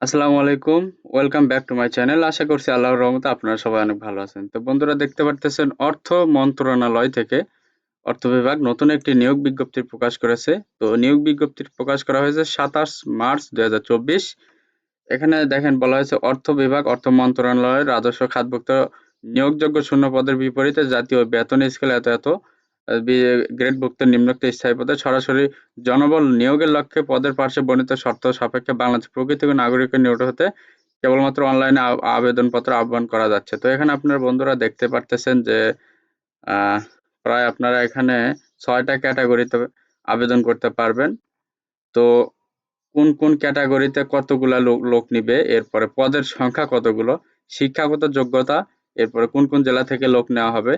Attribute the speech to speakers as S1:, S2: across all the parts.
S1: আসসালামু আলাইকুম। Welcome back to my channel. আশা করছি আল্লাহর রহমতে আপনারা সবাই অনেক ভালো আছেন। তো বন্ধুরা দেখতে পারতেছেন অর্থ মন্ত্রণালয় থেকে অর্থ বিভাগ নতুন একটি নিয়োগ বিজ্ঞপ্তি প্রকাশ করেছে। তো নিয়োগ বিজ্ঞপ্তি প্রকাশ করা হয়েছে ২৭ মার্চ ২০২৪। এখানে দেখেন বলা হয়েছে অর্থ বিভাগ অর্থ মন্ত্রণালয়ের রাজস্ব খাতভুক্ত নিয়োগযোগ্য শূন্য পদের বিপরীতে জাতীয় বেতন স্কেল এত এত গ্রেডভুক্ত নিম্নোক্ত স্থায়ী পদে সরাসরি জনবল নিয়োগের লক্ষ্যে পদের পার্শ্বে বর্ণিত শর্ত সাপেক্ষে বাংলাদেশ প্রকৃত নাগরিকের নিয়োগ হতে কেবলমাত্র অনলাইনে আবেদনপত্র আহ্বান করা যাচ্ছে। তো এখানে আপনার বন্ধুরা দেখতে পারতেছেন যে আহ, প্রায় আপনারা এখানে ৬টা ক্যাটাগরিতে আবেদন করতে পারবেন। তো কোন কোন ক্যাটাগরিতে কতগুলা লোক নিবে, এরপরে পদের সংখ্যা কতগুলো, শিক্ষাগত যোগ্যতা, এরপরে কোন কোন জেলা থেকে লোক নেওয়া হবে,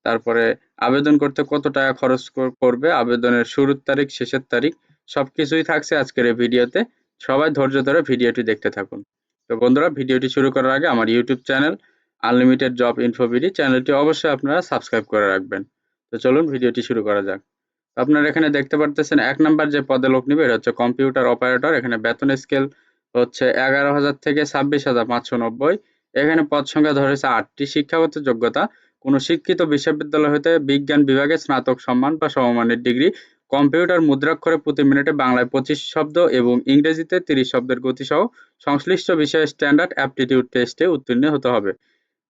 S1: তারপরে আবেদন করতে কত টাকা খরচ করবে, আবেদনের শুরুর তারিখ শেষের তারিখ, সবকিছুই থাকছে আজকের এই ভিডিওতে। সবাই ধৈর্য ধরে ভিডিওটি দেখতে থাকুন। তো বন্ধুরা ভিডিওটি শুরু করার আগে আমার YouTube channel unlimited job InfoBD চ্যানেলটি অবশ্যই আপনারা সাবস্ক্রাইব করে রাখবেন। তো চলুন ভিডিওটি শুরু করা যাক। আপনারা এখানে দেখতে পারতেছেন ১ নাম্বার যে পদে লোক নিবে এটা হচ্ছে কম্পিউটার অপারেটর। এখানে বেতন স্কেল হচ্ছে ১১,০০০ থেকে ২৬,৫৯০। এখানে পদ সংখ্যা ধরেছে ৮টি। শিক্ষাগত যোগ্যতা কোনো শিক্ষিত বিশ্ববিদ্যালয় হতে বিজ্ঞান বিভাগে স্নাতক সম্মান বা সমমানের ডিগ্রি, কম্পিউটার মুদ্রাক্ষরে প্রতি মিনিটে বাংলায় ২৫ শব্দ এবং ইংরেজিতে ৩০ শব্দের গতিসহ সংশ্লিষ্ট বিষয়ে স্ট্যান্ডার্ড অ্যাপটিটিউড টেস্টে উত্তীর্ণ হতে হবে।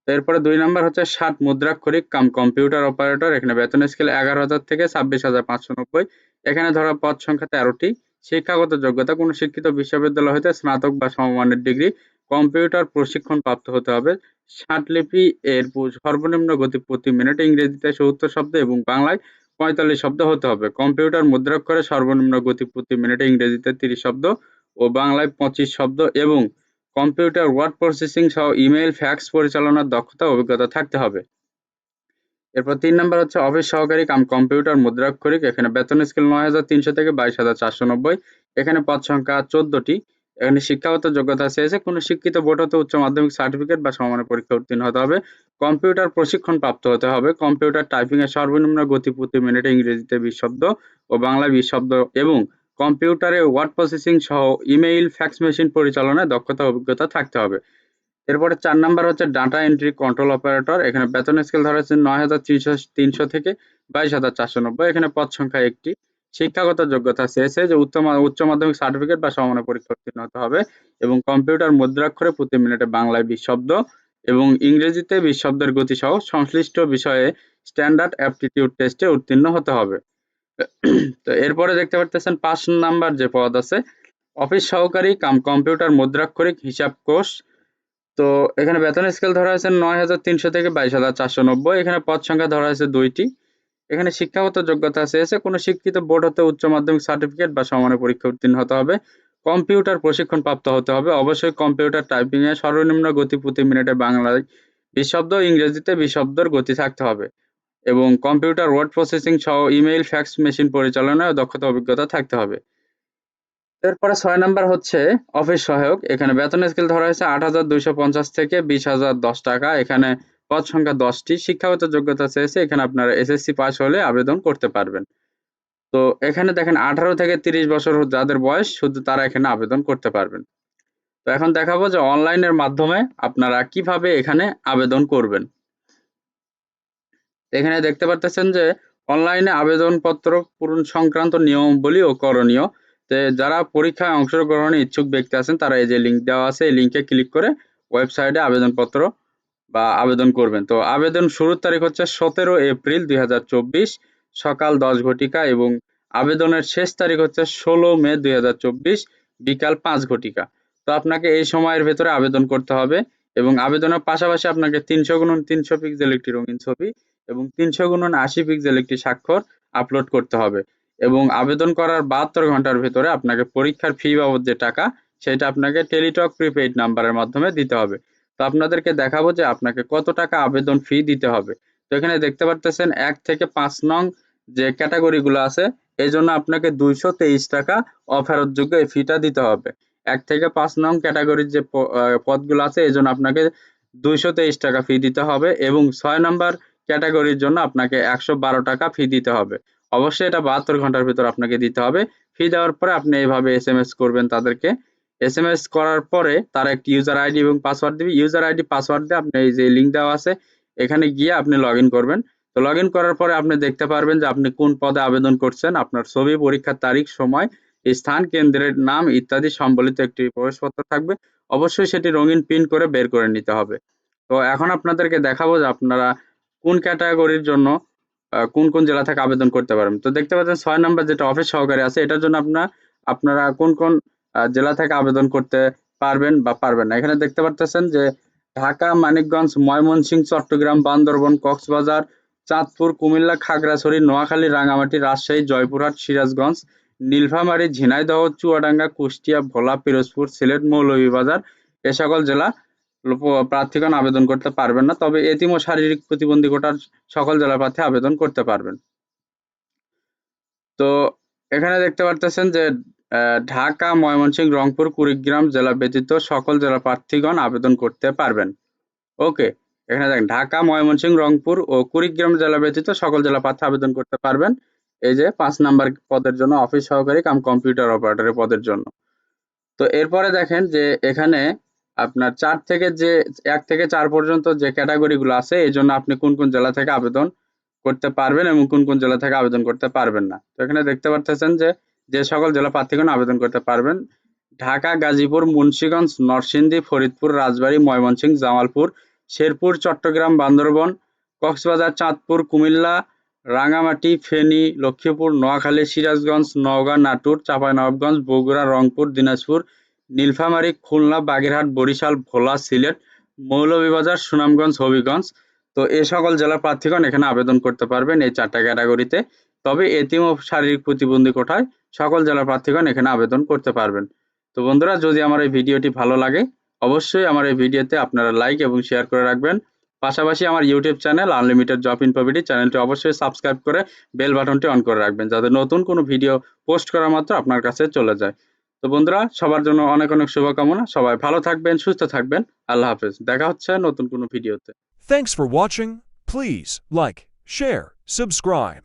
S1: এরপরে ২ নাম্বার হচ্ছে ৬০ মুদ্রাক্ষরিক কাম কম্পিউটার অপারেটর। এখানে বেতন স্কেল ১১,০০০ থেকে ২৬,৫৯০। এখানে ধরা পদ সংখ্যা ১৩টি। শিক্ষাগত যোগ্যতা কোনো শিক্ষিত বিশ্ববিদ্যালয় হতে স্নাতক বা সমমানের ডিগ্রি, কম্পিউটার প্রশিক্ষণ প্রাপ্ত হতে হবে। ষাটলিপি এর সর্বনিম্ন গতি প্রতি মিনিটে ইংরেজিতে ৭০ শব্দ এবং বাংলায় ৪৫ শব্দ হতে হবে। কম্পিউটার মুদ্রাক্ষরে সর্বনিম্ন গতি প্রতি মিনিটে ইংরেজিতে ৩০ শব্দ ও বাংলায় ২৫ শব্দ এবং কম্পিউটার ওয়ার্ড প্রসেসিং সহ ইমেইল, ফ্যাক্স পরিচালনার দক্ষতা ও অভিজ্ঞতা থাকতে হবে। এরপর ৩ নাম্বার হচ্ছে অফিস সহকারী কাম কম্পিউটার মুদ্রাক্ষরিক। এখানে বেতন স্কেল ৯,৩০০ থেকে ২২,৪৯০। এখানে পদ সংখ্যা ১৪টি। এখানে শিক্ষাগত যোগ্যতা চেয়েছে কোনো শিক্ষিত বোর্ড হতে উচ্চ মাধ্যমিক সার্টিফিকেট বা সমমানের পরীক্ষায় উত্তীর্ণ হতে হবে। কম্পিউটার প্রশিক্ষণ প্রাপ্ত হতে হবে। কম্পিউটার টাইপিং এর সর্বনিম্ন গতি প্রতি মিনিটে ইংরেজিতে ২০ শব্দ ও বাংলায় ২০ শব্দ এবং কম্পিউটারে ওয়ার্ড প্রসেসিং সহ ইমেইল, ফ্যাক্স মেশিন পরিচালনায় দক্ষতা অভিজ্ঞতা থাকতে হবে। এরপরে ৪ নাম্বার হচ্ছে ডাটা এন্ট্রি কন্ট্রোল অপারেটর। এখানে বেতন স্কেল ধরা হচ্ছে ৯,৩০০ থেকে ২২,৪৯০। এখানে পদ সংখ্যা ১টি। শিক্ষাগত যোগ্যতা চেয়েছে যে উচ্চ মাধ্যমিক সার্টিফিকেট বা সমমানের পরীক্ষা উত্তীর্ণ হতে হবে এবং কম্পিউটার মুদ্রাক্ষরে প্রতি মিনিটে বাংলায় ২০ শব্দ এবং ইংরেজিতে ২০ শব্দের গতিসহ সংশ্লিষ্ট বিষয়ে স্ট্যান্ডার্ড অ্যাপটিটিউড টেস্টে উত্তীর্ণ হতে হবে। তো এরপরে দেখতে পারতেছেন ৫ নাম্বার যে পদ আছে অফিস সহকারী কাম কম্পিউটার মুদ্রাক্ষরিক হিসাব কোষ। তো এখানে বেতন স্কেল ধরা হয়েছে ৯,৩০০ থেকে ২২,৪৯০। এখানে পদ সংখ্যা ধরা হয়েছে ২টি। এখানে শিক্ষাগত যোগ্যতা চেয়েছে কোনো শিক্ষিত বোর্ড হতে উচ্চ মাধ্যমিক সার্টিফিকেট বা সমমানের পরীক্ষায় উত্তীর্ণ হতে হবে। কম্পিউটার প্রশিক্ষণ প্রাপ্ত হতে হবে। অবশ্যই কম্পিউটার টাইপিং এর সর্বনিম্ন গতি প্রতি মিনিটে বাংলায় ২০ শব্দ, ইংরেজিতে ২০ শব্দের গতি থাকতে হবে এবং কম্পিউটার ওয়ার্ড প্রসেসিং সহ ইমেইল, ফ্যাক্স মেশিন পরিচালনায় দক্ষতা অভিজ্ঞতা থাকতে হবে। এরপরে ৬ নাম্বার হচ্ছে অফিস সহায়ক। এখানে বেতন স্কেল ধরা হয়েছে ৮,২৫০ থেকে ২০,০১০ টাকা। এখানে পদ সংখ্যা ১০টি। শিক্ষাগত যোগ্যতা চেয়েছে। এখানে আপনারা এসএসসি পাস হলে আবেদন করতে পারবেন। তো এখানে দেখেন ১৮ থেকে ৩০ বছর যাদের বয়স শুধু তারা এখানে আবেদন করতে পারবেন। তো এখন দেখাবো যে অনলাইনের মাধ্যমে আপনারা কিভাবে এখানে আবেদন করবেন। এখানে দেখতে পারতেছেন যে অনলাইনে আবেদনপত্র পূরণ সংক্রান্ত নিয়মাবলী ও করণীয়। যারা পরীক্ষায় অংশগ্রহণে ইচ্ছুক ব্যক্তি আছেন তারা এই যে লিঙ্ক দেওয়া আছে এই লিঙ্কে ক্লিক করে ওয়েবসাইটে আবেদনপত্র বা আবেদন করবেন। তো আবেদন শুরুর তারিখ হচ্ছে ১৭ এপ্রিল ২০২৪ সকাল ১০ ঘটিকা এবং আবেদনের শেষ তারিখ হচ্ছে ১৬ মে ২০২৪ বিকাল ৫ ঘটিকা। তো আপনাকে এই সময়ের ভেতরে আবেদন করতে হবে এবং আবেদনের পাশাপাশি আপনাকে ৩০০x৩০০ পিক্সেল একটি রঙিন ছবি এবং ৩০০x৮০ পিক্সেল একটি স্বাক্ষর আপলোড করতে হবে এবং আবেদন করার ৭২ ঘন্টার ভেতরে আপনাকে পরীক্ষার ফি বাবদ যে টাকা সেটা আপনাকে টেলিটক প্রিপেইড নাম্বারের মাধ্যমে দিতে হবে। তো আপনাদেরকে দেখাবো যে আপনাকে কত টাকা আবেদন ফি দিতে হবে। তো এখানে দেখতে পারতেছেন ১ থেকে ৫ নং যে ক্যাটাগরিগুলো আছে এই জন্য আপনাকে ২২৩ টাকা অফেরতযোগ্য এই ফিটা দিতে হবে। ১ থেকে ৫ নং ক্যাটাগরির যে পদগুলো আছে এই জন্য আপনাকে ২২৩ টাকা ফি দিতে হবে এবং ৬ নাম্বার ক্যাটাগরির জন্য আপনাকে ১১২ টাকা ফি দিতে হবে। অবশ্যই এটা ৭২ ঘন্টার ভিতর আপনাকে দিতে হবে। ফি দেওয়ার পরে আপনি এইভাবে এসএমএস করবেন তাদেরকে এসএমএস করার পরে তারা একটি ইউজার আইডি এবং পাসওয়ার্ড দিবে। ইউজার আইডি পাসওয়ার্ড দিয়ে আপনি এই যে লিঙ্ক দেওয়া আছে এখানে গিয়ে আপনি লগইন করবেন। তো লগইন করার পরে আপনি দেখতে পারবেন যে আপনি কোন পদে আবেদন করছেন, আপনার ছবি, পরীক্ষার তারিখ, সময়, স্থান, কেন্দ্রের নাম ইত্যাদি সম্বলিত একটি প্রবেশপত্র থাকবে। অবশ্যই সেটি রঙিন প্রিন্ট করে বের করে নিতে হবে। তো এখন আপনাদেরকে দেখাবো যে আপনারা কোন ক্যাটাগরির জন্য কোন কোন জেলা থেকে আবেদন করতে পারবেন। তো দেখতে পাচ্ছেন ৬ নাম্বার যেটা অফিস সহকারী আছে এটার জন্য আপনারা কোন কোন জেলা থেকে আবেদন করতে পারবেন বা পারবেন না। এখানে দেখতে পারতেছেন যে ঢাকা, মানিকগঞ্জ, ময়মনসিংহ, চট্টগ্রাম, বান্দরবন, কক্সবাজার, চাঁদপুর, কুমিল্লা, খাগড়াছড়ি, নোয়াখালী, রাঙামাটি, রাজশাহী, জয়পুরহাট, সিরাজগঞ্জ, নীলফামারী, ঝিনাইদহ, চুয়াডাঙ্গা, কুষ্টিয়া, ভোলা, পিরোজপুর, সিলেট, মৌলভীবাজার এ সকল জেলা প্রার্থীগণ আবেদন করতে পারবেন না। তবে এতিম ও শারীরিক প্রতিবন্ধী কোটার সকল জেলা প্রার্থী আবেদন করতে পারবেন। তো এখানে দেখতে পারতেছেন যে ঢাকা, ময়মনসিংহ, রংপুর, কুড়িগ্রাম জেলা ব্যতীত সকল জেলা প্রার্থীগণ আবেদন করতে পারবেন। ওকে, এখানে দেখেন ঢাকা, ময়মনসিংহ, রংপুর ও কুড়িগ্রাম জেলা ব্যতীত সকল জেলা প্রার্থী আবেদন করতে পারবেন। এই যে ৫ নাম্বার পদের জন্য অফিস সহকারী কাম কম্পিউটার অপারেটরের পদের জন্য। তো এরপরে দেখেন যে এখানে আপনার ৪ থেকে যে ১ থেকে ৪ পর্যন্ত যে ক্যাটাগরি গুলো আছে এই জন্য আপনি কোন কোন জেলা থেকে আবেদন করতে পারবেন এবং কোন কোন জেলা থেকে আবেদন করতে পারবেন না। তো এখানে দেখতে পারতেছেন যে সকল জেলা প্রার্থীগণ আবেদন করতে পারবেন ঢাকা, গাজীপুর, মুন্সিগঞ্জ, নরসিংদী, ফরিদপুর, রাজবাড়ী, ময়মনসিংহ, জামালপুর, শেরপুর, চট্টগ্রাম, বান্দরবন, কক্সবাজার, চাঁদপুর, কুমিল্লা, রাঙামাটি, ফেনী, লক্ষ্মীপুর, নোয়াখালী, সিরাজগঞ্জ, নওগাঁ, নাটোর, চাঁপাইনবাবগঞ্জ, বগুড়া, রংপুর, দিনাজপুর, নীলফামারী, খুলনা, বাগেরহাট, বরিশাল, ভোলা, সিলেট, মৌলভীবাজার, সুনামগঞ্জ, হবিগঞ্জ। তো এ সকল জেলা প্রার্থীগণ এখানে আবেদন করতে পারবেন এই ৪টা ক্যাটাগরিতে। তবে এতিম ও শারীরিক প্রতিবন্ধী কোটায় সকল জেলা প্রার্থীগণ এখানে আবেদন করতে পারবেন। তো বন্ধুরা, যদি আমার এই ভিডিওটি ভালো লাগে অবশ্যই আমার এই ভিডিওতে আপনারা লাইক এবং শেয়ার করে রাখবেন। পাশাপাশি আমার ইউটিউব চ্যানেল আনলিমিটেড জব ইনফোভিডি চ্যানেলটি অবশ্যই সাবস্ক্রাইব করে বেল বাটনটি অন করে রাখবেন যাতে নতুন কোনো ভিডিও পোস্ট করা মাত্র আপনার কাছে চলে যায়। তো বন্ধুরা, সবার জন্য অনেক অনেক শুভকামনা। সবাই ভালো থাকবেন, সুস্থ থাকবেন। আল্লাহ হাফেজ। দেখা হচ্ছে নতুন কোনো ভিডিওতে।
S2: Thanks for watching. Please like, share, subscribe.